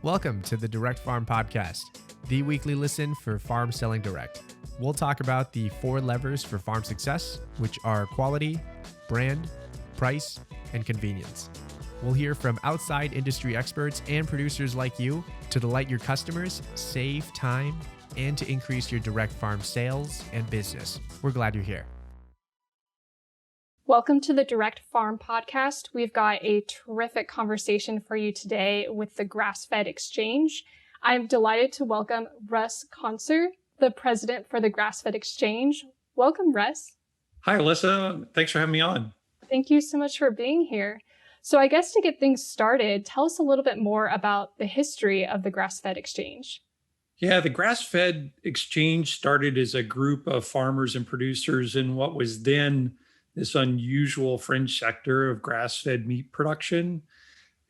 Welcome to the Direct Farm Podcast, the weekly listen for farm selling direct. We'll talk about the 4 levers for farm success, which are quality, brand, price, and convenience. We'll hear from outside industry experts and producers like you to delight your customers, save time, and to increase your direct farm sales and business. We're glad you're here. Welcome to the Direct Farm Podcast. We've got a terrific conversation for you today with the Grassfed Exchange. I'm delighted to welcome Russ Conser, the president for the Grassfed Exchange. Welcome, Russ. Hi, Alyssa. Thanks for having me on. Thank you so much for being here. So I guess to get things started, tell us a little bit more about the history of the Grassfed Exchange. Yeah, the Grassfed Exchange started as a group of farmers and producers in what was then this unusual fringe sector of grass-fed meat production,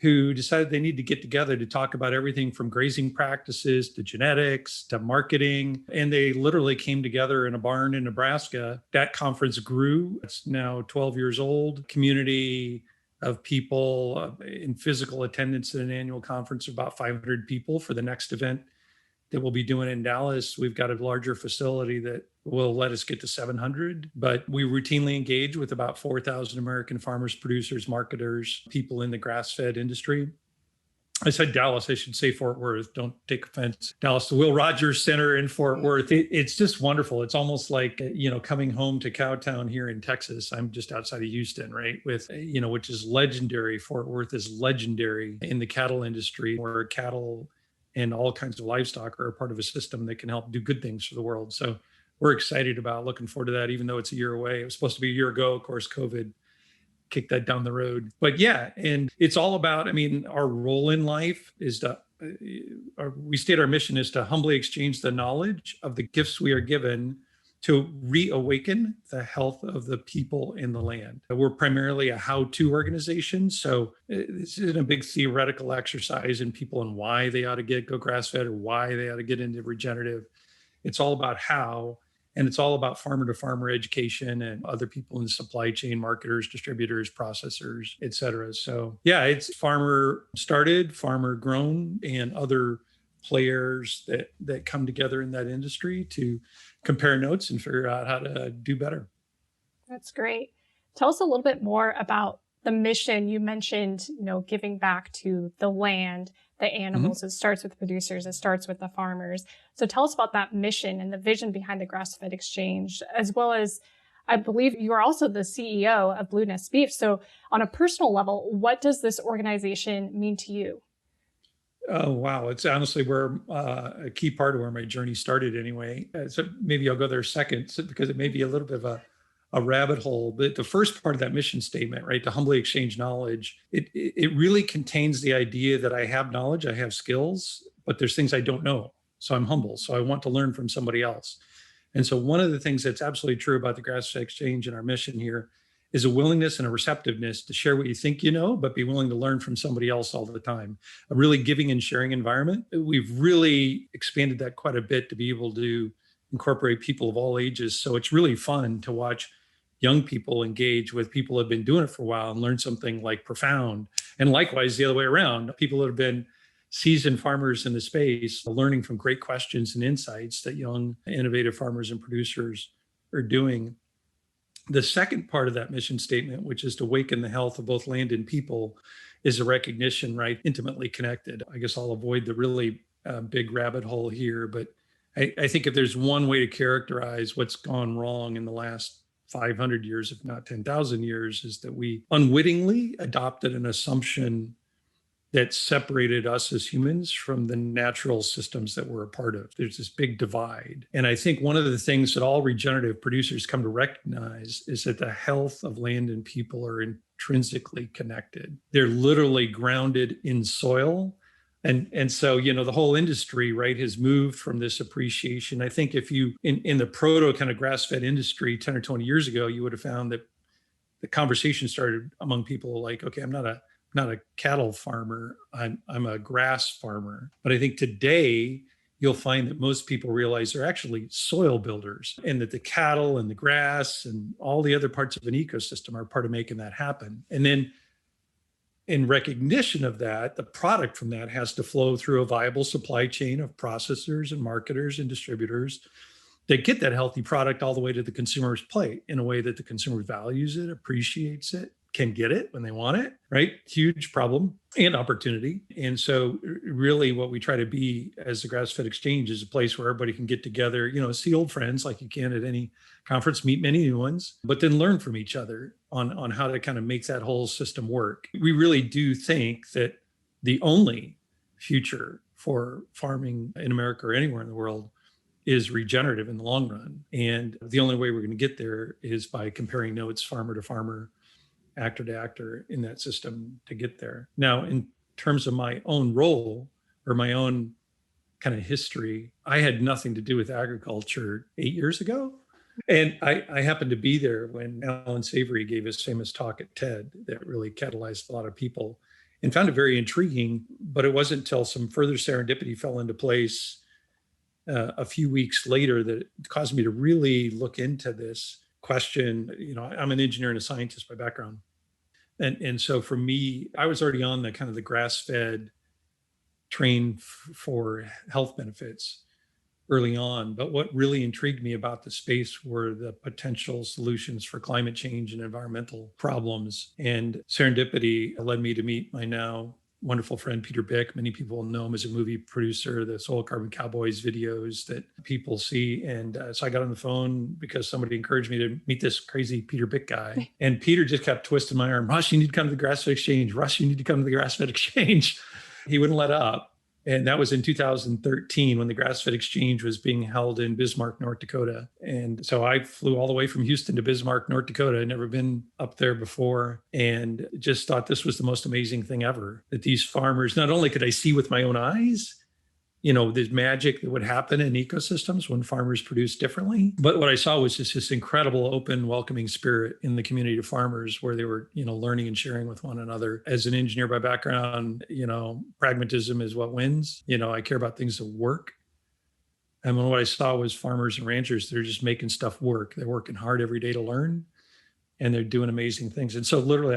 who decided they need to get together to talk about everything from grazing practices to genetics to marketing. And they literally came together in a barn in Nebraska. That conference grew. It's now 12 years old. Community of people in physical attendance at an annual conference of about 500 people. For the next event that we'll be doing in Dallas, we've got a larger facility that will let us get to 700, but we routinely engage with about 4,000 American farmers, producers, marketers, people in the grass-fed industry. I said Dallas, I should say Fort Worth. Don't take offense. Dallas, the Will Rogers Center in Fort Worth. It's just wonderful. It's almost like, coming home to Cowtown here in Texas. I'm just outside of Houston, right? With, which is legendary. Fort Worth is legendary in the cattle industry, where cattle and all kinds of livestock are a part of a system that can help do good things for the world. So we're excited about looking forward to that, even though it's a year away. It was supposed to be a year ago. Of course, COVID kicked that down the road. But yeah, and it's all about, our role in life is to, we state our mission is to humbly exchange the knowledge of the gifts we are given to reawaken the health of the people in the land. We're primarily a how-to organization. So this isn't a big theoretical exercise in people and why they ought to go grass-fed or why they ought to get into regenerative. It's all about how, and it's all about farmer to farmer education and other people in the supply chain, marketers, distributors, processors, et cetera. So yeah, it's farmer started, farmer grown, and other players that come together in that industry to compare notes and figure out how to do better. That's great. Tell us a little bit more about the mission. You mentioned, giving back to the land, the animals. Mm-hmm. It starts with the producers. It starts with the farmers. So tell us about that mission and the vision behind the Grassfed Exchange, as well as, I believe you are also the CEO of Blue Nest Beef. So on a personal level, what does this organization mean to you? Oh, wow. It's honestly where a key part of where my journey started anyway. So maybe I'll go there second, because it may be a little bit of a rabbit hole. But the first part of that mission statement, right, to humbly exchange knowledge, it really contains the idea that I have knowledge, I have skills, but there's things I don't know. So I'm humble. So I want to learn from somebody else. And so one of the things that's absolutely true about the Grassfed Exchange and our mission here is a willingness and a receptiveness to share what you think you know, but be willing to learn from somebody else all the time. A really giving and sharing environment. We've really expanded that quite a bit to be able to incorporate people of all ages. So it's really fun to watch young people engage with people who have been doing it for a while and learn something like profound. And likewise, the other way around, people that have been seasoned farmers in the space, learning from great questions and insights that young, innovative farmers and producers are doing. The second part of that mission statement, which is to awaken the health of both land and people, is a recognition, right? Intimately connected. I guess I'll avoid the really big rabbit hole here, but I think if there's one way to characterize what's gone wrong in the last 500 years, if not 10,000 years, is that we unwittingly adopted an assumption that separated us as humans from the natural systems that we're a part of. There's this big divide. And I think one of the things that all regenerative producers come to recognize is that the health of land and people are intrinsically connected. They're literally grounded in soil. And so, the whole industry, right, has moved from this appreciation. I think if you, in the proto kind of grass-fed industry 10 or 20 years ago, you would have found that the conversation started among people like, okay, I'm not a cattle farmer, I'm a grass farmer. But I think today you'll find that most people realize they're actually soil builders, and that the cattle and the grass and all the other parts of an ecosystem are part of making that happen. And then in recognition of that, the product from that has to flow through a viable supply chain of processors and marketers and distributors that get that healthy product all the way to the consumer's plate in a way that the consumer values it, appreciates it, can get it when they want it, right? Huge problem and opportunity. And so really what we try to be as the Grassfed Exchange is a place where everybody can get together, see old friends like you can at any conference, meet many new ones, but then learn from each other on how to kind of make that whole system work. We really do think that the only future for farming in America or anywhere in the world is regenerative in the long run. And the only way we're going to get there is by comparing notes farmer to farmer, actor to actor in that system to get there. Now, in terms of my own role or my own kind of history, I had nothing to do with agriculture 8 years ago. And I happened to be there when Alan Savory gave his famous talk at TED that really catalyzed a lot of people and found it very intriguing. But it wasn't until some further serendipity fell into place a few weeks later that it caused me to really look into this question. I'm an engineer and a scientist by background. And so for me, I was already on the kind of the grass-fed train for health benefits early on. But what really intrigued me about the space were the potential solutions for climate change and environmental problems. And serendipity led me to meet my now wonderful friend, Peter Bick. Many people know him as a movie producer, the Soil Carbon Cowboys videos that people see. And so I got on the phone because somebody encouraged me to meet this crazy Peter Bick guy. And Peter just kept twisting my arm. Russ, you need to come to the Grassfed Exchange. Russ, you need to come to the Grassfed Exchange. He wouldn't let up. And that was in 2013 when the Grassfed Exchange was being held in Bismarck, North Dakota. And so I flew all the way from Houston to Bismarck, North Dakota. I'd never been up there before and just thought this was the most amazing thing ever, that these farmers, not only could I see with my own eyes, the magic that would happen in ecosystems when farmers produce differently. But what I saw was just this incredible, open, welcoming spirit in the community of farmers where they were, learning and sharing with one another. As an engineer by background, pragmatism is what wins. I care about things that work. And what I saw was farmers and ranchers, they're just making stuff work. They're working hard every day to learn and they're doing amazing things. And so literally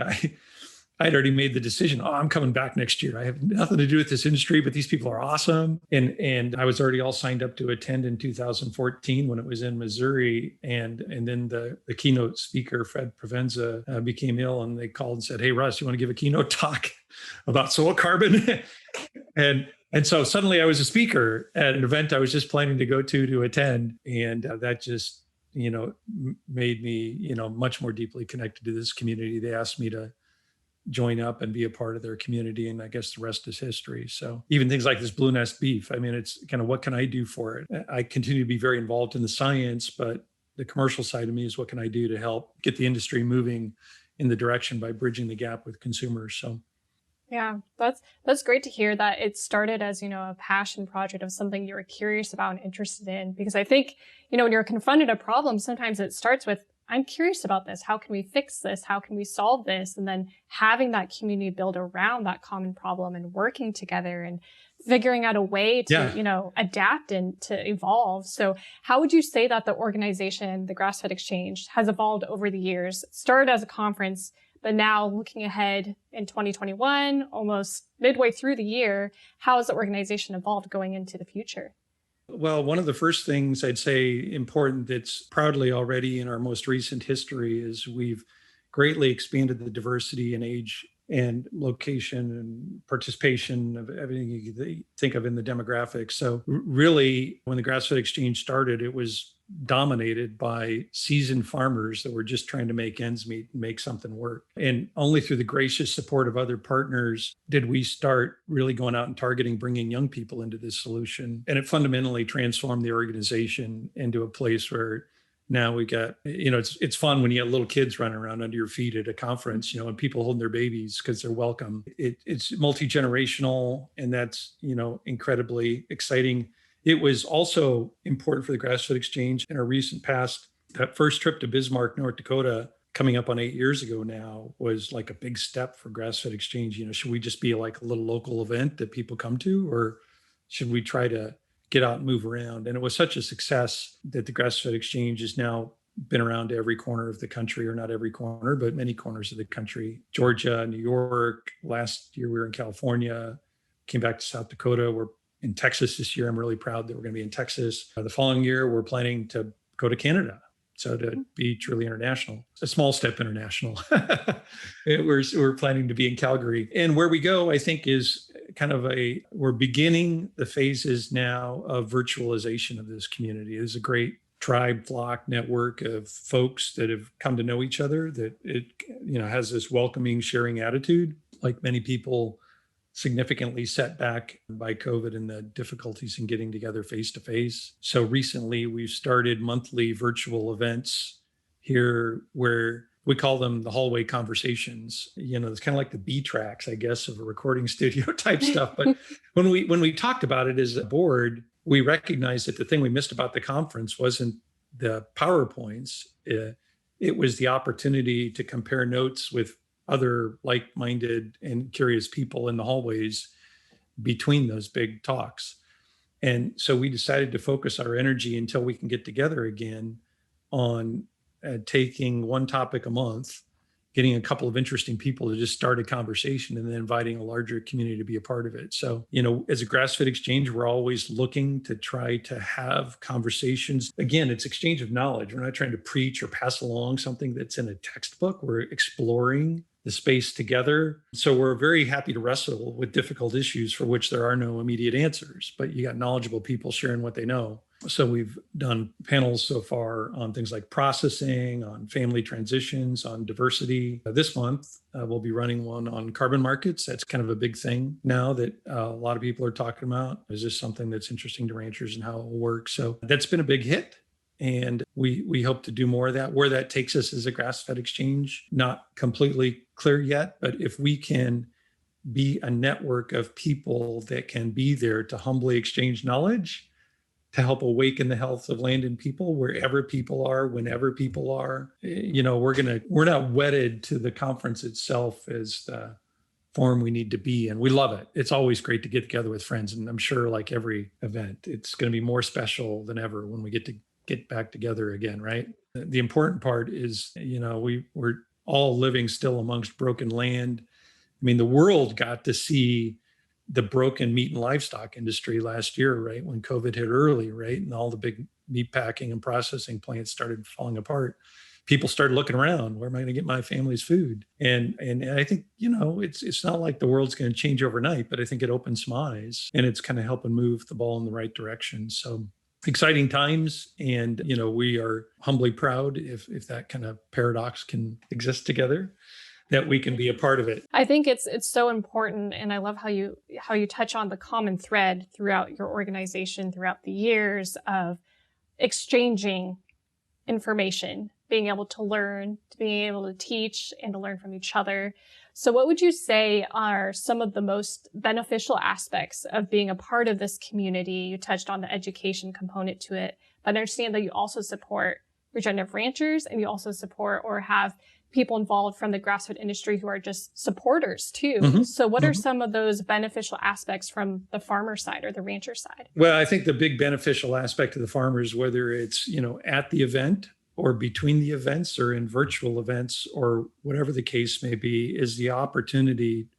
I'd already made the decision, I'm coming back next year. I have nothing to do with this industry, but these people are awesome. And I was already all signed up to attend in 2014 when it was in Missouri. And then the keynote speaker, Fred Provenza, became ill and they called and said, hey, Russ, you want to give a keynote talk about soil carbon? and so suddenly I was a speaker at an event I was just planning to go to attend. And that just, made me, much more deeply connected to this community. They asked me to join up and be a part of their community. And I guess the rest is history. So even things like this Blue Nest beef, it's kind of what can I do for it? I continue to be very involved in the science, but the commercial side of me is what can I do to help get the industry moving in the direction by bridging the gap with consumers. So yeah, that's great to hear that it started as, a passion project of something you were curious about and interested in. Because I think, when you're confronted a problem, sometimes it starts with, I'm curious about this. How can we fix this? How can we solve this? And then having that community build around that common problem and working together and figuring out a way to, adapt and to evolve. So how would you say that the organization, the Grassfed Exchange, has evolved over the years? It started as a conference, but now looking ahead in 2021, almost midway through the year, how has the organization evolved going into the future? Well, one of the first things I'd say important that's proudly already in our most recent history is we've greatly expanded the diversity in age and location and participation of everything you think of in the demographics. So really, when the Grassfed Exchange started, it was dominated by seasoned farmers that were just trying to make ends meet and make something work. And only through the gracious support of other partners did we start really going out and targeting bringing young people into this solution. And it fundamentally transformed the organization into a place where now we got, it's fun when you have little kids running around under your feet at a conference, and people holding their babies because they're welcome. It's multi-generational, and that's, incredibly exciting. It was also important for the Grassfed Exchange in our recent past. That first trip to Bismarck, North Dakota, coming up on 8 years ago now, was like a big step for Grassfed Exchange. Should we just be like a little local event that people come to, or should we try to get out and move around? And it was such a success that the Grassfed Exchange is now been around to every corner of the country, or not every corner, but many corners of the country. Georgia, New York. Last year we were in California, came back to South Dakota. We're in Texas this year. I'm really proud that we're going to be in Texas. The following year, we're planning to go to Canada. So to be truly international, a small step international. We're planning to be in Calgary. And where we go, I think, is kind of we're beginning the phases now of virtualization of this community. There's a great tribe, flock network of folks that have come to know each other, that it, has this welcoming, sharing attitude, like many people significantly set back by COVID and the difficulties in getting together face to face. So recently we've started monthly virtual events here where we call them the hallway conversations. It's kind of like the B tracks, I guess, of a recording studio type stuff. But when we talked about it as a board, we recognized that the thing we missed about the conference wasn't the PowerPoints. It was the opportunity to compare notes with other like-minded and curious people in the hallways between those big talks. And so we decided to focus our energy until we can get together again on taking one topic a month, getting a couple of interesting people to just start a conversation, and then inviting a larger community to be a part of it. So, as a Grassfed Exchange, we're always looking to try to have conversations. Again, it's exchange of knowledge. We're not trying to preach or pass along something that's in a textbook. We're exploring the space together. So we're very happy to wrestle with difficult issues for which there are no immediate answers, but you got knowledgeable people sharing what they know. So we've done panels so far on things like processing, on family transitions, on diversity. This month, we'll be running one on carbon markets. That's kind of a big thing now that a lot of people are talking about. Is this something that's interesting to ranchers and how it will work? So that's been a big hit. And we hope to do more of that. Where that takes us as a Grassfed Exchange, not completely clear yet, but if we can be a network of people that can be there to humbly exchange knowledge, to help awaken the health of land and people wherever people are, whenever people are, we're not wedded to the conference itself as the form we need to be in. We love it. It's always great to get together with friends. And I'm sure, like every event, it's going to be more special than ever when we get back together again, right? The important part is, we're all living still amongst broken land. I mean, the world got to see the broken meat and livestock industry last year, right? When COVID hit early, right? And all the big meat packing and processing plants started falling apart. People started looking around, where am I going to get my family's food? And I think, it's not like the world's going to change overnight, but I think it opens some eyes, and it's kind of helping move the ball in the right direction. So exciting times. And, we are humbly proud, if that kind of paradox can exist together, that we can be a part of it. I think it's so important. And I love how you touch on the common thread throughout your organization, throughout the years of exchanging information, being able to learn, being able to teach and to learn from each other. So what would you say are some of the most beneficial aspects of being a part of this community? You touched on the education component to it, but I understand that you also support regenerative ranchers, and you also support or have people involved from the grass-fed industry who are just supporters too. Mm-hmm. So what are some of those beneficial aspects from the farmer side or the rancher side? Well, I think the big beneficial aspect of the farmers, whether it's, at the event or between the events or in virtual events or whatever the case may be, is the opportunity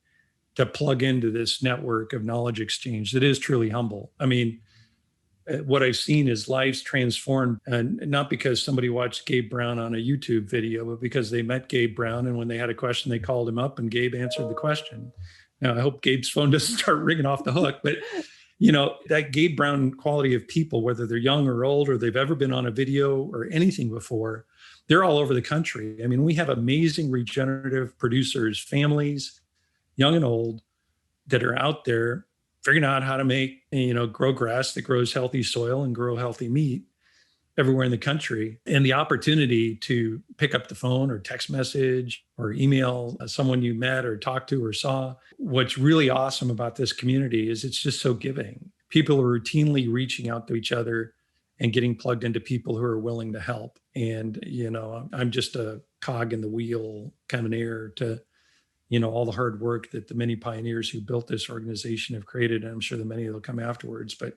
to plug into this network of knowledge exchange that is truly humble. I mean, what I've seen is lives transformed, and not because somebody watched Gabe Brown on a YouTube video, but because they met Gabe Brown, and when they had a question, they called him up and Gabe answered the question. Now, I hope Gabe's phone doesn't start ringing off the hook, but that Gabe Brown quality of people, whether they're young or old, or they've ever been on a video or anything before, they're all over the country. I mean, we have amazing regenerative producers, families, young and old, that are out there figuring out how to make, grow grass that grows healthy soil and grow healthy meat everywhere in the country. And the opportunity to pick up the phone or text message or email someone you met or talked to or saw. What's really awesome about this community is it's just so giving. People are routinely reaching out to each other and getting plugged into people who are willing to help. And, I'm just a cog in the wheel, kind of an heir to all the hard work that the many pioneers who built this organization have created. And I'm sure the many will come afterwards, but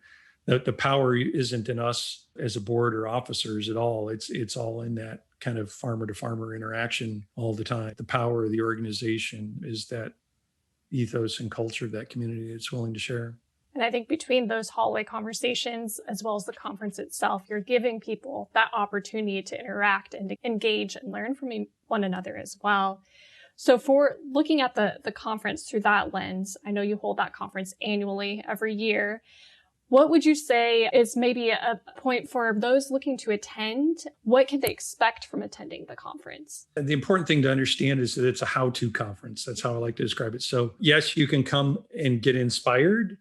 the power isn't in us as a board or officers at all. It's all in that kind of farmer to farmer interaction all the time. The power of the organization is that ethos and culture of that community that's willing to share. And I think between those hallway conversations, as well as the conference itself, you're giving people that opportunity to interact and to engage and learn from one another as well. So for looking at the conference through that lens, I know you hold that conference annually every year. What would you say is maybe a point for those looking to attend? What can they expect from attending the conference? The important thing to understand is that it's a how-to conference. That's how I like to describe it. So yes, you can come and get inspired,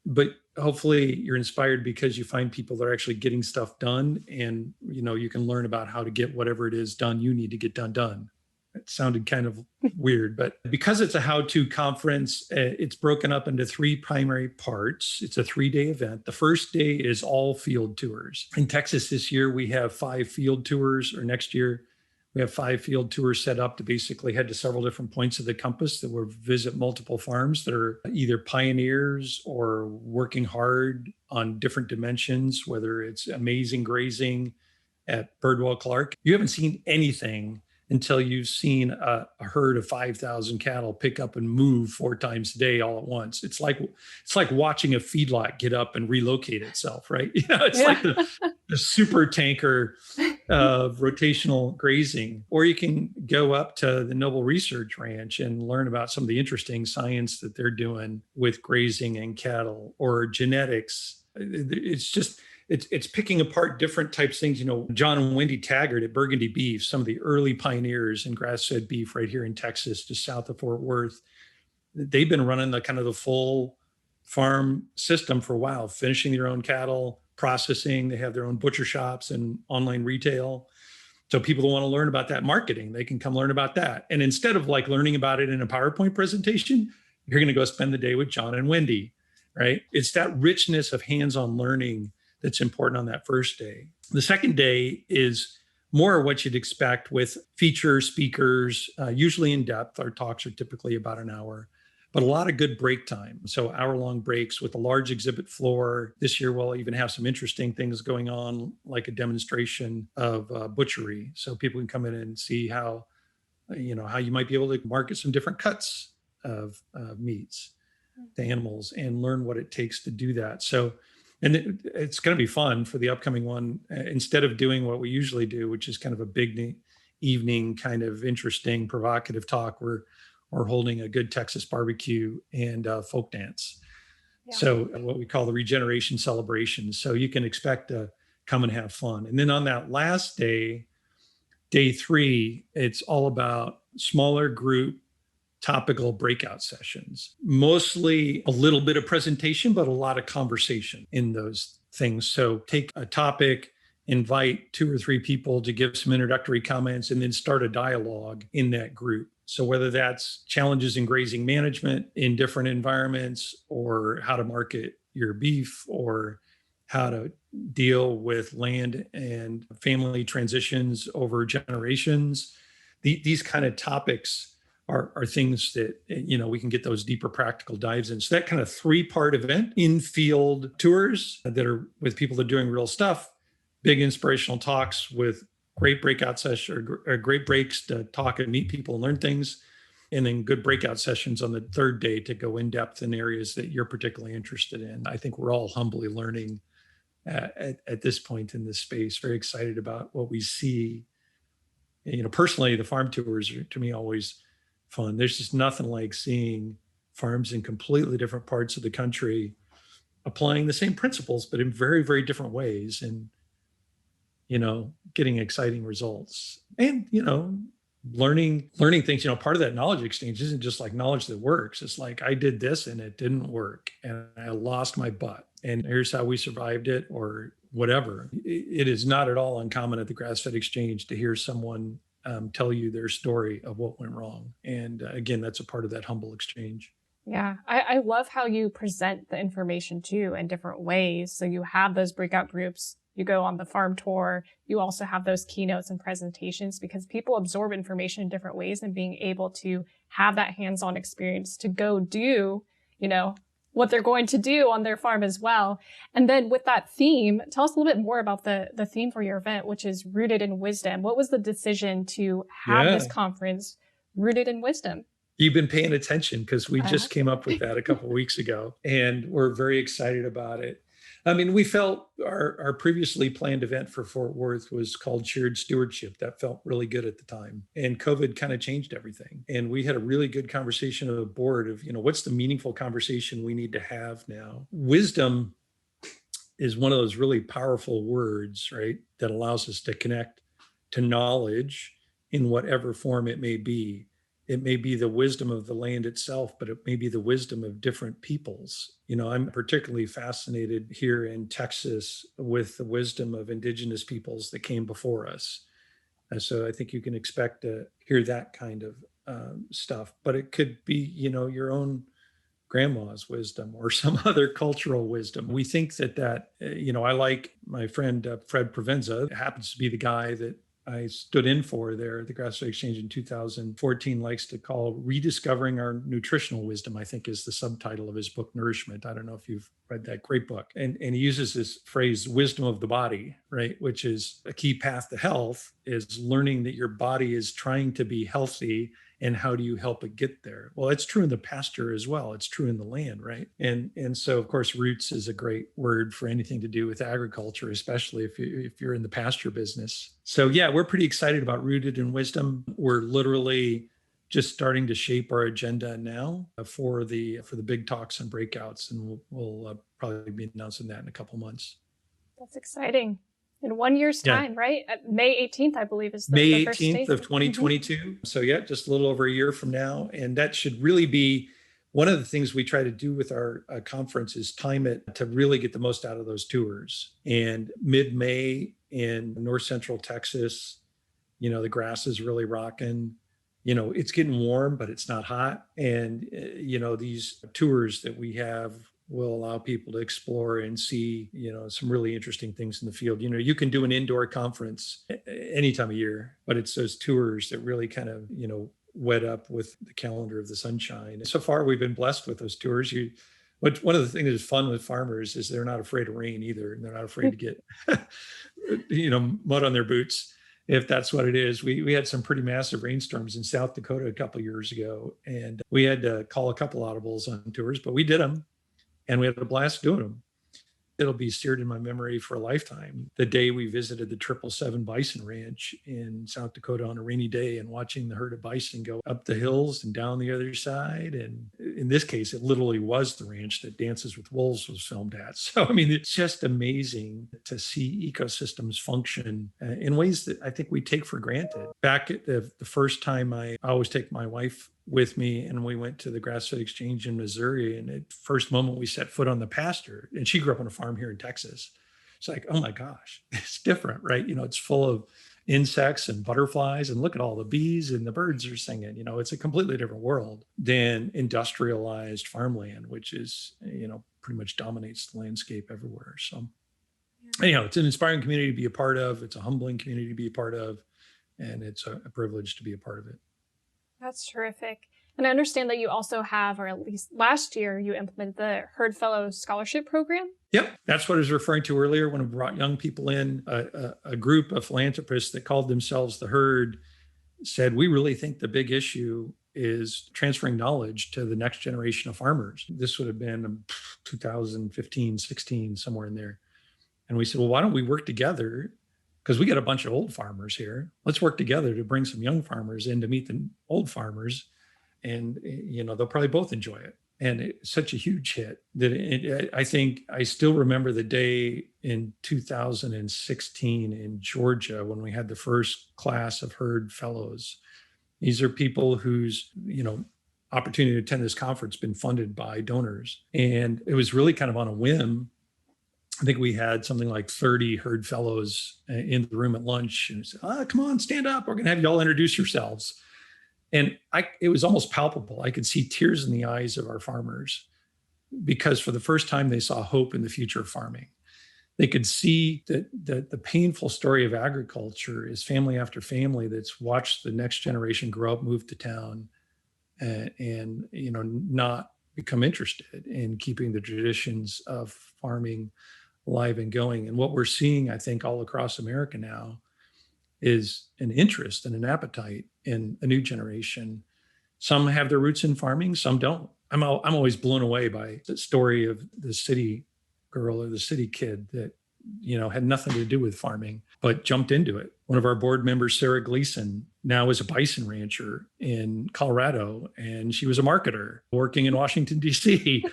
but hopefully you're inspired because you find people that are actually getting stuff done, and you can learn about how to get whatever it is done you need to get done. It sounded kind of weird, but because it's a how-to conference, it's broken up into 3 primary parts. It's a 3-day event. The first day is all field tours. In Texas this year, we have 5 field tours, or next year, we have 5 field tours set up to basically head to several different points of the compass that will visit multiple farms that are either pioneers or working hard on different dimensions, whether it's amazing grazing at Birdwell Clark. You haven't seen anything until you've seen a herd of 5,000 cattle pick up and move 4 times a day all at once. It's like watching a feedlot get up and relocate itself, right? It's like the super tanker of rotational grazing. Or you can go up to the Noble Research Ranch and learn about some of the interesting science that they're doing with grazing and cattle, or genetics. It's picking apart different types of things. John and Wendy Taggart at Burgundy Beef, some of the early pioneers in grass-fed beef right here in Texas, just south of Fort Worth. They've been running the full farm system for a while, finishing their own cattle, processing. They have their own butcher shops and online retail. So people who want to learn about that marketing, they can come learn about that. And instead of learning about it in a PowerPoint presentation, you're going to go spend the day with John and Wendy, right? It's that richness of hands-on learning that's important on that first day. The second day is more what you'd expect, with feature speakers, usually in depth. Our talks are typically about an hour, but a lot of good break time. So hour-long breaks with a large exhibit floor. This year, we'll even have some interesting things going on, like a demonstration of butchery. So people can come in and see how you might be able to market some different cuts of meats to animals and learn what it takes to do that. And it's going to be fun for the upcoming one. Instead of doing what we usually do, which is kind of a big evening, kind of interesting, provocative talk, we're holding a good Texas barbecue and folk dance. Yeah. So what we call the regeneration celebration. So you can expect to come and have fun. And then on that last day, day 3, it's all about smaller group topical breakout sessions, mostly a little bit of presentation, but a lot of conversation in those things. So take a topic, invite 2 or 3 people to give some introductory comments, and then start a dialogue in that group. So whether that's challenges in grazing management in different environments, or how to market your beef, or how to deal with land and family transitions over generations, these kind of topics are things that, we can get those deeper practical dives in. So that kind of 3-part event, in-field tours that are with people that are doing real stuff, big inspirational talks with great breakout sessions, or great breaks to talk and meet people and learn things, and then good breakout sessions on the 3rd day to go in depth in areas that you're particularly interested in. I think we're all humbly learning at this point in this space, very excited about what we see. Personally, the farm tours are, to me, always fun. There's just nothing like seeing farms in completely different parts of the country applying the same principles, but in very, very different ways, and, getting exciting results, and, learning things. Part of that knowledge exchange isn't just knowledge that works. It's I did this and it didn't work and I lost my butt, and here's how we survived it, or whatever. It is not at all uncommon at the Grassfed Exchange to hear someone tell you their story of what went wrong. And again, that's a part of that humble exchange. Yeah, I love how you present the information too in different ways. So you have those breakout groups, you go on the farm tour, you also have those keynotes and presentations, because people absorb information in different ways, and being able to have that hands-on experience to go do, what they're going to do on their farm as well. And then with that theme, tell us a little bit more about the theme for your event, which is Rooted in Wisdom. What was the decision to have this conference rooted in wisdom? You've been paying attention because we just came up with that a couple of weeks ago, and we're very excited about it. I mean, we felt our previously planned event for Fort Worth was called Shared Stewardship. That felt really good at the time. And COVID kind of changed everything. And we had a really good conversation of the board of, what's the meaningful conversation we need to have now? Wisdom is one of those really powerful words, right? That allows us to connect to knowledge in whatever form it may be. It may be the wisdom of the land itself, but it may be the wisdom of different peoples. I'm particularly fascinated here in Texas with the wisdom of indigenous peoples that came before us. And so I think you can expect to hear that kind of stuff, but it could be, your own grandma's wisdom or some other cultural wisdom. We think that, I like my friend, Fred Provenza, happens to be the guy that I stood in for there at the Grassfed Exchange in 2014, likes to call Rediscovering Our Nutritional Wisdom, I think is the subtitle of his book, Nourishment. I don't know if you've read that great book. And he uses this phrase, wisdom of the body, right? Which is a key path to health, is learning that your body is trying to be healthy and how do you help it get there? Well, it's true in the pasture as well. It's true in the land, right? And so, of course, roots is a great word for anything to do with agriculture, especially if you're in the pasture business. So yeah, we're pretty excited about Rooted in Wisdom. We're literally just starting to shape our agenda now for the big talks and breakouts, and we'll probably be announcing that in a couple months. That's exciting. In 1 year's time, right? May 18th, I believe, is May the first 18th date. of 2022. Mm-hmm. So yeah, just a little over a year from now. And that should really be one of the things we try to do with our conference, is time it to really get the most out of those tours. And mid-May in North Central Texas, the grass is really rocking. It's getting warm, but it's not hot. And, these tours that we have will allow people to explore and see, some really interesting things in the field. You can do an indoor conference any time of year, but it's those tours that really kind of, wet up with the calendar of the sunshine. So far, we've been blessed with those tours. One of the things that's fun with farmers is they're not afraid of rain either. And they're not afraid to get, mud on their boots, if that's what it is. We had some pretty massive rainstorms in South Dakota a couple of years ago, and we had to call a couple audibles on tours, but we did them. And we had a blast doing them. It'll be seared in my memory for a lifetime. The day we visited the 777 Bison Ranch in South Dakota on a rainy day and watching the herd of bison go up the hills and down the other side. And in this case, it literally was the ranch that Dances with Wolves was filmed at. So, it's just amazing to see ecosystems function in ways that I think we take for granted. Back at the first time, I always take my wife with me, and we went to the Grassfed Exchange in Missouri. And at first moment we set foot on the pasture, and she grew up on a farm here in Texas. It's like, oh my gosh, it's different, right? It's full of insects and butterflies, and look at all the bees and the birds are singing. It's a completely different world than industrialized farmland, which is, pretty much dominates the landscape everywhere. So anyhow, it's an inspiring community to be a part of. It's a humbling community to be a part of, and it's a privilege to be a part of it. That's terrific. And I understand that you also have, or at least last year, you implemented the Herd Fellows Scholarship Program. Yep. That's what I was referring to earlier when I brought young people in. A group of philanthropists that called themselves the Herd said, we really think the big issue is transferring knowledge to the next generation of farmers. This would have been 2015, 16, somewhere in there. And we said, well, why don't we work together? Because we got a bunch of old farmers here. Let's work together to bring some young farmers in to meet the old farmers. And, they'll probably both enjoy it. And it's such a huge hit that I think I still remember the day in 2016 in Georgia when we had the first class of Herd Fellows. These are people whose, opportunity to attend this conference been funded by donors. And it was really kind of on a whim. I think we had something like 30 Herd Fellows in the room at lunch, and said, come on, stand up. We're going to have you all introduce yourselves. And it was almost palpable. I could see tears in the eyes of our farmers because for the first time, they saw hope in the future of farming. They could see that the painful story of agriculture is family after family that's watched the next generation grow up, move to town, and not become interested in keeping the traditions of farming alive and going. And what we're seeing, I think, all across America now is an interest and an appetite in a new generation. Some have their roots in farming, some don't. I'm always blown away by the story of the city girl or the city kid that, had nothing to do with farming, but jumped into it. One of our board members, Sarah Gleason, now is a bison rancher in Colorado, and she was a marketer working in Washington, D.C.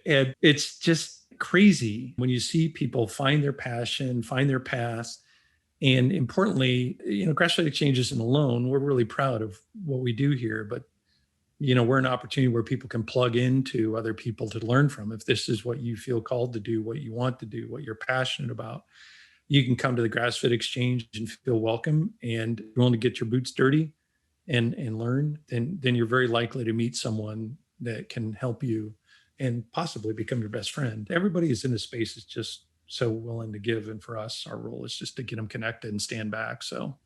And it's just crazy when you see people find their passion, find their path. And importantly, Grassfed Exchange isn't alone. We're really proud of what we do here, but we're an opportunity where people can plug into other people to learn from. If this is what you feel called to do, what you want to do, what you're passionate about, you can come to the Grassfed Exchange and feel welcome and willing to get your boots dirty and learn. Then you're very likely to meet someone that can help you and possibly become your best friend. Everybody is in this space is just so willing to give. And for us, our role is just to get them connected and stand back. So.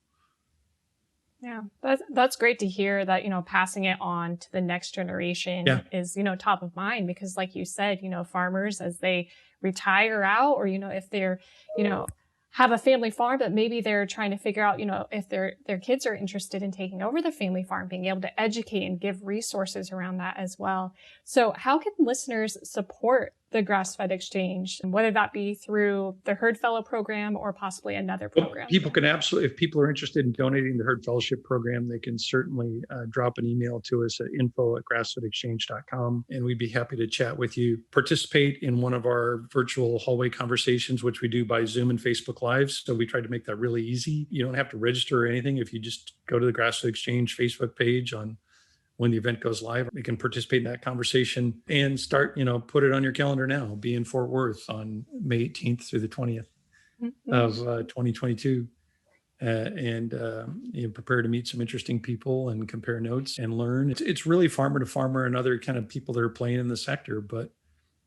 Yeah, that's great to hear that, passing it on to the next generation is, top of mind, because like you said, farmers as they retire out or, if they're, have a family farm, but maybe they're trying to figure out, if their kids are interested in taking over the family farm, being able to educate and give resources around that as well. So how can listeners support the Grassfed Exchange, whether that be through the Herd Fellow program or possibly another program? Well, people can absolutely, if people are interested in donating the Herd Fellowship program, they can certainly drop an email to us at info@grassfedexchange.com, and we'd be happy to chat with you. Participate in one of our virtual hallway conversations, which we do by Zoom and Facebook Lives. So we try to make that really easy. You don't have to register or anything. If you just go to the Grassfed Exchange Facebook page on when the event goes live, you can participate in that conversation and start, put it on your calendar now. Be in Fort Worth on May 18th through the 20th of 2022. And prepare to meet some interesting people and compare notes and learn. It's really farmer to farmer and other kind of people that are playing in the sector, but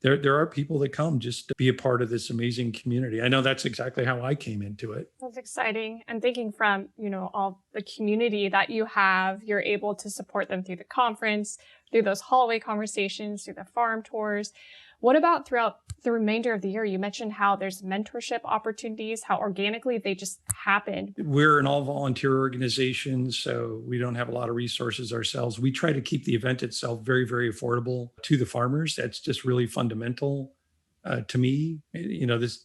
there are people that come just to be a part of this amazing community. I know that's exactly how I came into it. That's exciting. And thinking from, all the community that you have, you're able to support them through the conference, through those hallway conversations, through the farm tours. What about throughout the remainder of the year? You mentioned how there's mentorship opportunities, how organically they just happened. We're an all volunteer organization, so we don't have a lot of resources ourselves. We try to keep the event itself very, very affordable to the farmers. That's just really fundamental to me. This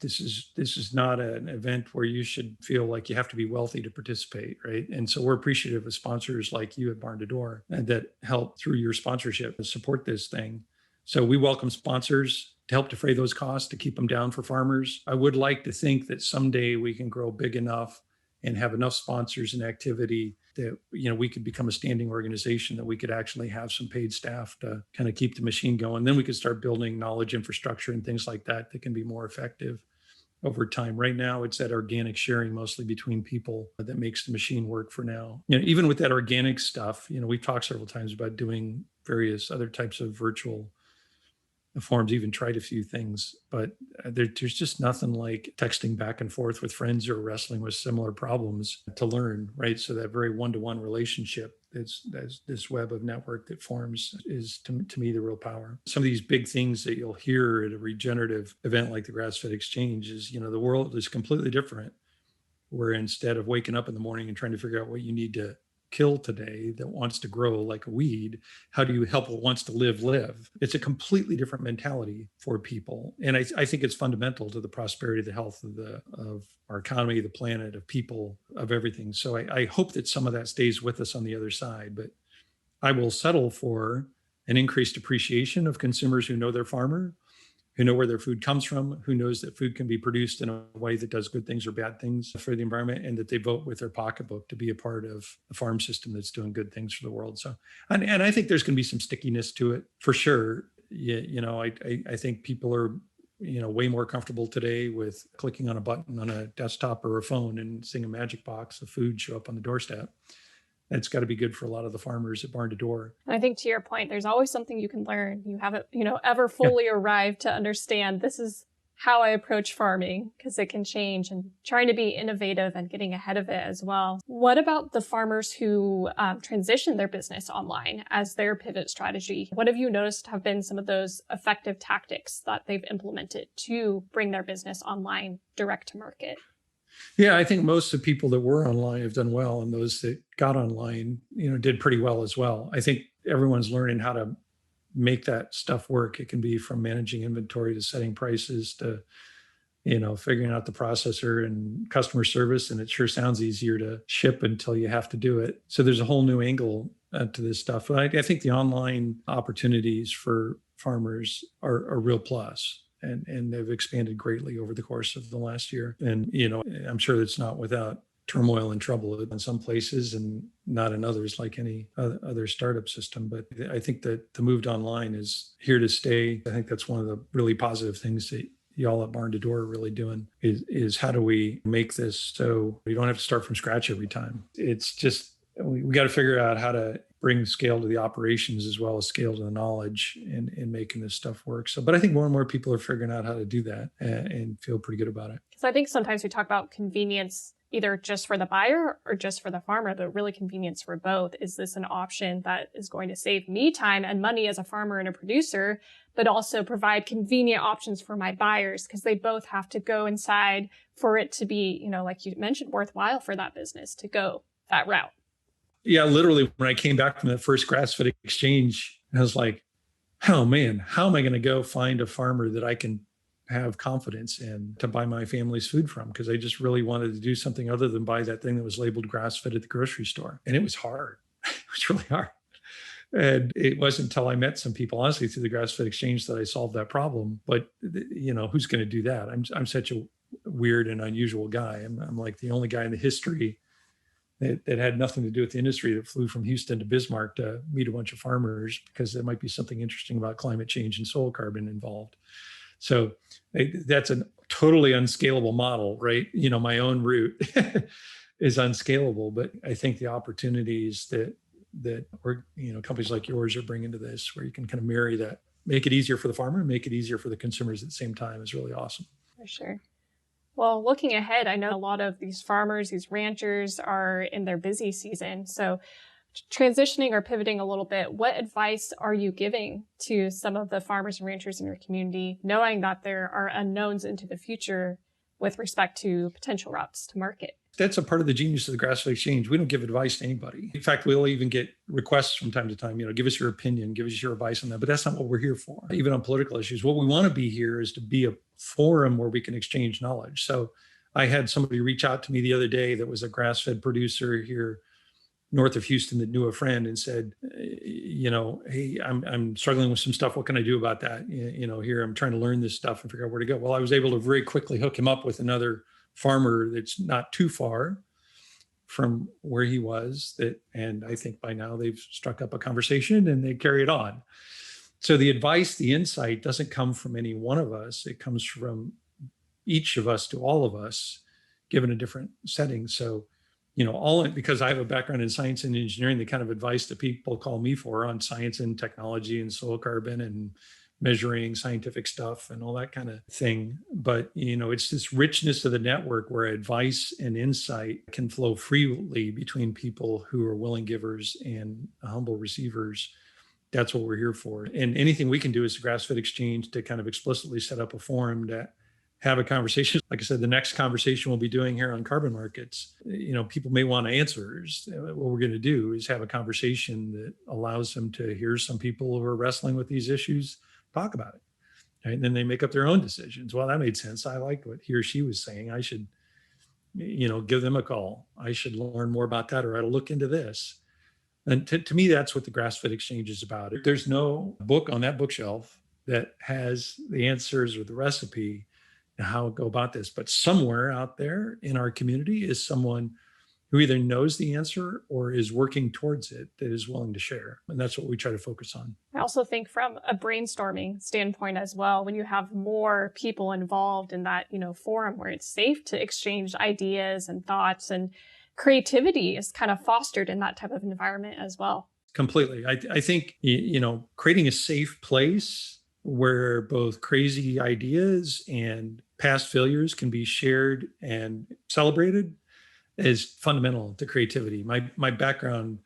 is not an event where you should feel like you have to be wealthy to participate, right? And so we're appreciative of sponsors like you at Barn to Door that help through your sponsorship to support this thing. So we welcome sponsors to help defray those costs, to keep them down for farmers. I would like to think that someday we can grow big enough and have enough sponsors and activity that, we could become a standing organization, that we could actually have some paid staff to kind of keep the machine going. Then we could start building knowledge infrastructure and things like that can be more effective over time. Right now, it's that organic sharing mostly between people that makes the machine work for now. Even with that organic stuff, we've talked several times about doing various other types of virtual forums, even tried a few things, but there's just nothing like texting back and forth with friends who are wrestling with similar problems to learn, right? So that very one-to-one relationship, that's this web of network that forms is to me the real power. Some of these big things that you'll hear at a regenerative event like the Grassfed Exchange is, the world is completely different, where instead of waking up in the morning and trying to figure out what you need to kill today that wants to grow like a weed, how do you help what wants to live? It's a completely different mentality for people. And I think it's fundamental to the prosperity, the health of our economy, the planet, of people, of everything. So I hope that some of that stays with us on the other side, but I will settle for an increased appreciation of consumers who know their farmer, who know where their food comes from, who knows that food can be produced in a way that does good things or bad things for the environment, and that they vote with their pocketbook to be a part of a farm system that's doing good things for the world. So, and I think there's going to be some stickiness to it for sure. I think people are, way more comfortable today with clicking on a button on a desktop or a phone and seeing a magic box of food show up on the doorstep. It's got to be good for a lot of the farmers at Barn to Door. I think to your point, there's always something you can learn. You haven't, ever fully arrived to understand this is how I approach farming because it can change, and trying to be innovative and getting ahead of it as well. What about the farmers who transition their business online as their pivot strategy? What have you noticed have been some of those effective tactics that they've implemented to bring their business online direct to market? Yeah, I think most of the people that were online have done well, and those that got online, did pretty well as well. I think everyone's learning how to make that stuff work. It can be from managing inventory to setting prices to, figuring out the processor and customer service. And it sure sounds easier to ship until you have to do it. So there's a whole new angle to this stuff. But I think the online opportunities for farmers are a real plus. And they've expanded greatly over the course of the last year. And, I'm sure it's not without turmoil and trouble in some places and not in others, like any other startup system. But I think that the move to online is here to stay. I think that's one of the really positive things that y'all at Barn to Door are really doing is how do we make this so you don't have to start from scratch every time. It's just, we got to figure out how to bring scale to the operations as well as scale to the knowledge in making this stuff work. So, but I think more and more people are figuring out how to do that and feel pretty good about it. So I think sometimes we talk about convenience, either just for the buyer or just for the farmer, but really convenience for both. Is this an option that is going to save me time and money as a farmer and a producer, but also provide convenient options for my buyers? Because they both have to go inside for it to be, like you mentioned, worthwhile for that business to go that route. Yeah, literally, when I came back from that first Grassfed Exchange, I was like, oh man, how am I going to go find a farmer that I can have confidence in to buy my family's food from? Because I just really wanted to do something other than buy that thing that was labeled grass-fed at the grocery store. And it was hard. It was really hard. And it wasn't until I met some people, honestly, through the Grassfed Exchange that I solved that problem. But, who's going to do that? I'm such a weird and unusual guy. I'm like the only guy in the history that had nothing to do with the industry that flew from Houston to Bismarck to meet a bunch of farmers because there might be something interesting about climate change and soil carbon involved. So that's a totally unscalable model, right? My own route is unscalable, but I think the opportunities that we're, companies like yours are bringing to this, where you can kind of marry that, make it easier for the farmer and make it easier for the consumers at the same time, is really awesome. For sure. Well, looking ahead, I know a lot of these farmers, these ranchers are in their busy season. So transitioning or pivoting a little bit, what advice are you giving to some of the farmers and ranchers in your community, knowing that there are unknowns into the future with respect to potential routes to market? That's a part of the genius of the Grassfed Exchange. We don't give advice to anybody. In fact, we'll even get requests from time to time, give us your opinion, give us your advice on that. But that's not what we're here for, even on political issues. What we want to be here is to be a forum where we can exchange knowledge. So I had somebody reach out to me the other day that was a grass-fed producer here north of Houston that knew a friend and said, hey, I'm struggling with some stuff. What can I do about that? Here, I'm trying to learn this stuff and figure out where to go. Well, I was able to very quickly hook him up with another farmer that's not too far from where he was, and I think by now they've struck up a conversation and they carry it on. So the advice, the insight doesn't come from any one of us. It comes from each of us to all of us, given a different setting. So, because I have a background in science and engineering, the kind of advice that people call me for on science and technology and soil carbon and measuring scientific stuff and all that kind of thing. But, it's this richness of the network where advice and insight can flow freely between people who are willing givers and humble receivers. That's what we're here for. And anything we can do as a Grassfed Exchange to kind of explicitly set up a forum to have a conversation. Like I said, the next conversation we'll be doing here on carbon markets, people may want answers. What we're going to do is have a conversation that allows them to hear some people who are wrestling with these issues talk about it. Right? And then they make up their own decisions. Well, that made sense. I liked what he or she was saying. I should, give them a call. I should learn more about that, or I ought to look into this. And to me, that's what the Grassfed Exchange is about. There's no book on that bookshelf that has the answers or the recipe and how to go about this. But somewhere out there in our community is someone who either knows the answer or is working towards it that is willing to share. And that's what we try to focus on. I also think from a brainstorming standpoint as well, when you have more people involved in that, forum where it's safe to exchange ideas and thoughts, and creativity is kind of fostered in that type of environment as well. Completely. I think, creating a safe place where both crazy ideas and past failures can be shared and celebrated is fundamental to creativity. My background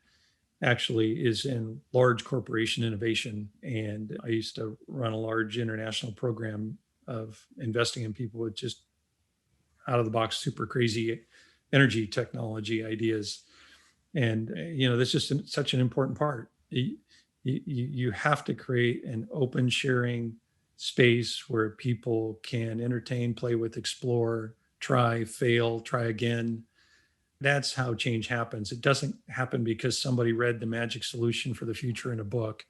actually is in large corporation innovation, and I used to run a large international program of investing in people with just out of the box, super crazy energy technology ideas. And that's just such an important part. You have to create an open sharing space where people can entertain, play with, explore, try, fail, try again. That's how change happens. It doesn't happen because somebody read the magic solution for the future in a book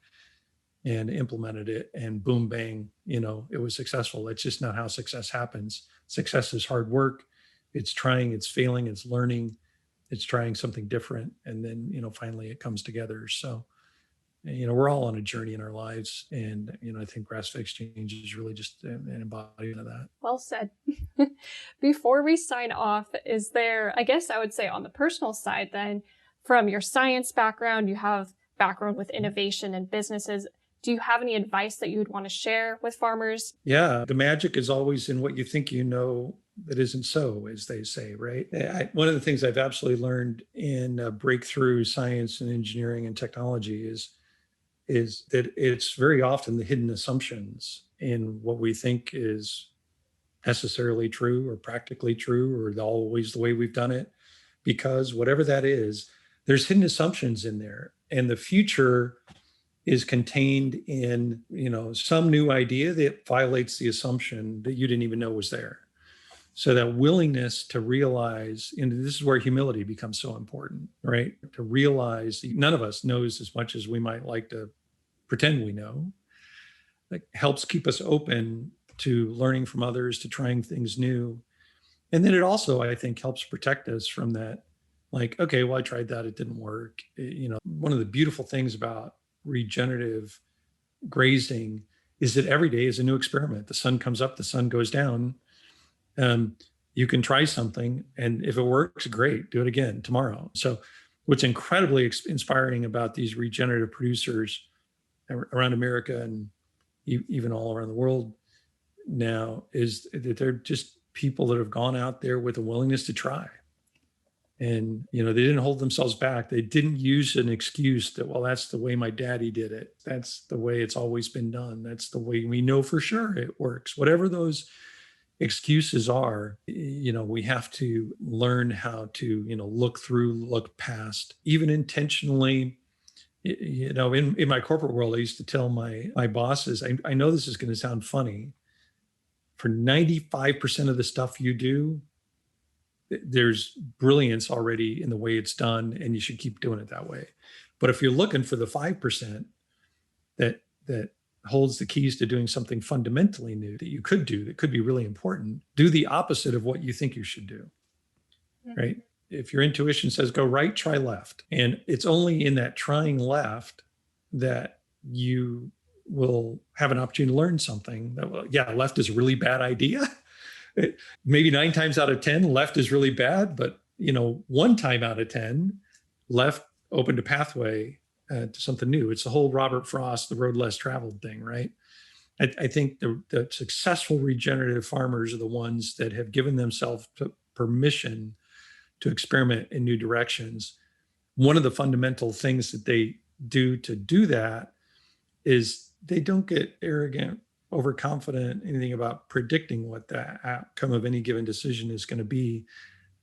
and implemented it and boom, bang, it was successful. That's just not how success happens. Success is hard work. It's trying, it's failing, it's learning, it's trying something different. And then, finally it comes together. So, we're all on a journey in our lives. And, I think Grassfed Exchange is really just an embodiment of that. Well said. Before we sign off, is there, I guess I would say on the personal side then, from your science background, you have background with innovation and businesses. Do you have any advice that you would want to share with farmers? Yeah, the magic is always in what you think you know that isn't so, as they say, right? One of the things I've absolutely learned in breakthrough science and engineering and technology is that it's very often the hidden assumptions in what we think is necessarily true or practically true or always the way we've done it. Because whatever that is, there's hidden assumptions in there. And the future is contained in, some new idea that violates the assumption that you didn't even know was there. So that willingness to realize, and this is where humility becomes so important, right? To realize none of us knows as much as we might like to pretend we know. That helps keep us open to learning from others, to trying things new. And then it also, I think, helps protect us from that, like, okay, well, I tried that, it didn't work. One of the beautiful things about regenerative grazing is that every day is a new experiment. The sun comes up, the sun goes down. You can try something, and if it works, great, do it again tomorrow. So what's incredibly inspiring about these regenerative producers around America and even all around the world now is that they're just people that have gone out there with a willingness to try. And, they didn't hold themselves back. They didn't use an excuse that, well, that's the way my daddy did it. That's the way it's always been done. That's the way we know for sure it works. Whatever those excuses are, we have to learn how to, look past, even intentionally. In my corporate world, I used to tell my bosses, I know this is going to sound funny. For 95% of the stuff you do, there's brilliance already in the way it's done, and you should keep doing it that way. But if you're looking for the 5% that holds the keys to doing something fundamentally new that you could do, that could be really important, do the opposite of what you think you should do, right? If your intuition says go right, try left. And it's only in that trying left that you will have an opportunity to learn something that, well, yeah, left is a really bad idea. Maybe 9 times out of 10, left is really bad, but 1 time out of 10, left opened a pathway to something new. It's the whole Robert Frost, the road less traveled thing, right? I think the successful regenerative farmers are the ones that have given themselves permission to experiment in new directions. One of the fundamental things that they do to do that is they don't get arrogant, overconfident, anything about predicting what the outcome of any given decision is going to be.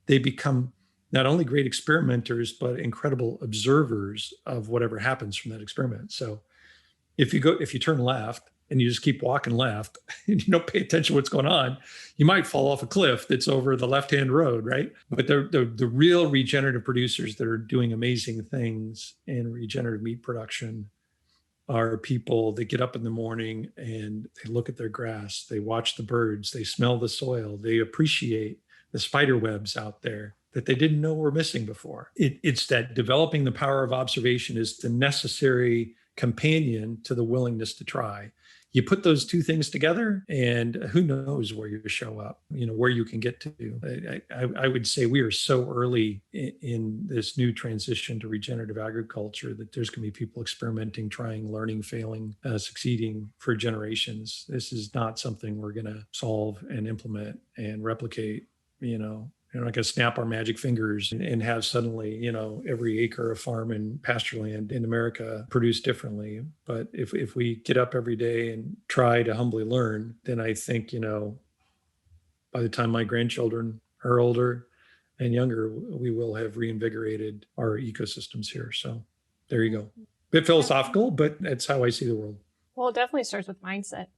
They become not only great experimenters, but incredible observers of whatever happens from that experiment. So if you turn left and you just keep walking left and you don't pay attention to what's going on, you might fall off a cliff that's over the left-hand road, right? But the real regenerative producers that are doing amazing things in regenerative meat production are people that get up in the morning and they look at their grass, they watch the birds, they smell the soil, they appreciate the spider webs out there that they didn't know were missing before. It's that developing the power of observation is the necessary companion to the willingness to try. you put those two things together and who knows where you show up, where you can get to. I would say we are so early in this new transition to regenerative agriculture that there's going to be people experimenting, trying, learning, failing, succeeding for generations. This is not something we're going to solve and implement and replicate, We're not going to snap our magic fingers and have suddenly, every acre of farm and pasture land in America produce differently. But if we get up every day and try to humbly learn, then I think, by the time my grandchildren are older and younger, we will have reinvigorated our ecosystems here. So there you go. Bit philosophical, but that's how I see the world. Well, it definitely starts with mindset.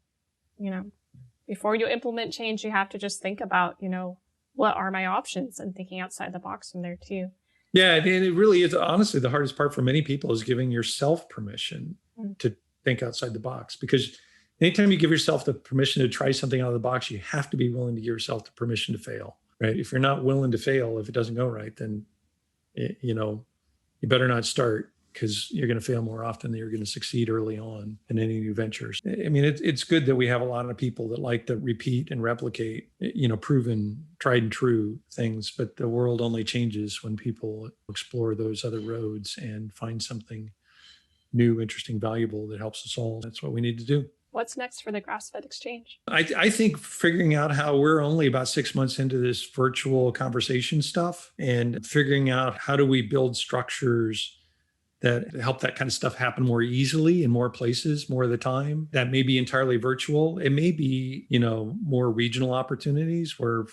Before you implement change, you have to just think about, what are my options, and thinking outside the box from there too. Yeah, and it really is, honestly, the hardest part for many people is giving yourself permission to think outside the box. Because anytime you give yourself the permission to try something out of the box, you have to be willing to give yourself the permission to fail, right? If you're not willing to fail, if it doesn't go right, then, you better not start, because you're going to fail more often than you're going to succeed early on in any new ventures. I mean, it's good that we have a lot of people that like to repeat and replicate, proven, tried and true things, but the world only changes when people explore those other roads and find something new, interesting, valuable that helps us all. That's what we need to do. What's next for the Grassfed Exchange? I think figuring out how we're only about 6 months into this virtual conversation stuff, and figuring out how do we build structures that help that kind of stuff happen more easily in more places, more of the time. That may be entirely virtual. It may be, more regional opportunities where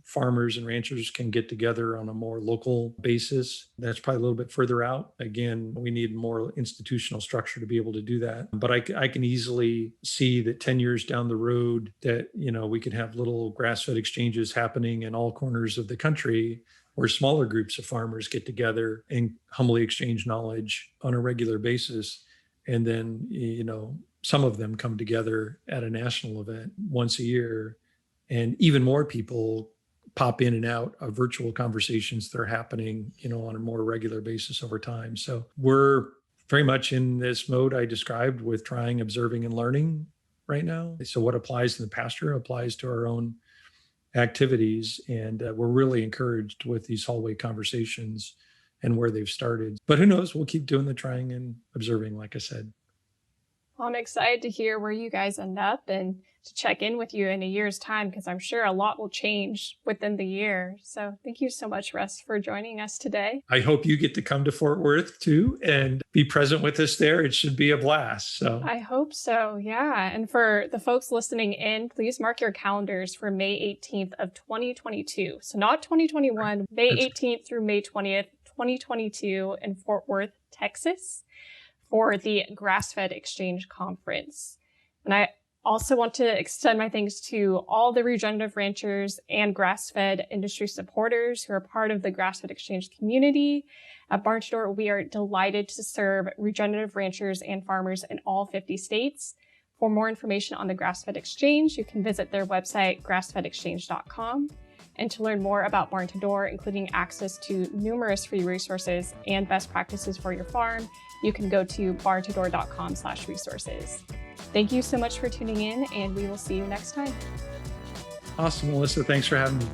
farmers and ranchers can get together on a more local basis. That's probably a little bit further out. Again, we need more institutional structure to be able to do that. But I can easily see that 10 years down the road that, we could have little grass-fed exchanges happening in all corners of the country, where smaller groups of farmers get together and humbly exchange knowledge on a regular basis. And then, some of them come together at a national event once a year, and even more people pop in and out of virtual conversations that are happening, on a more regular basis over time. So we're very much in this mode I described with trying, observing, and learning right now. So what applies in the pasture applies to our own activities. And we're really encouraged with these hallway conversations and where they've started. But who knows, we'll keep doing the trying and observing, like I said. Well, I'm excited to hear where you guys end up and to check in with you in a year's time, because I'm sure a lot will change within the year. So thank you so much, Russ, for joining us today. I hope you get to come to Fort Worth too and be present with us there. It should be a blast. So I hope so. Yeah. And for the folks listening in, please mark your calendars for May 18th of 2022. So not 2021, May 18th through May 20th, 2022 in Fort Worth, Texas, for the Grassfed Exchange Conference. And I also want to extend my thanks to all the regenerative ranchers and grass-fed industry supporters who are part of the Grassfed Exchange community. At Barn to Door, we are delighted to serve regenerative ranchers and farmers in all 50 states. For more information on the Grassfed Exchange, you can visit their website, grassfedexchange.com. And to learn more about Barn to Door, including access to numerous free resources and best practices for your farm, you can go to barntodoor.com/resources. Thank you so much for tuning in, and we will see you next time. Awesome, Melissa. Thanks for having me.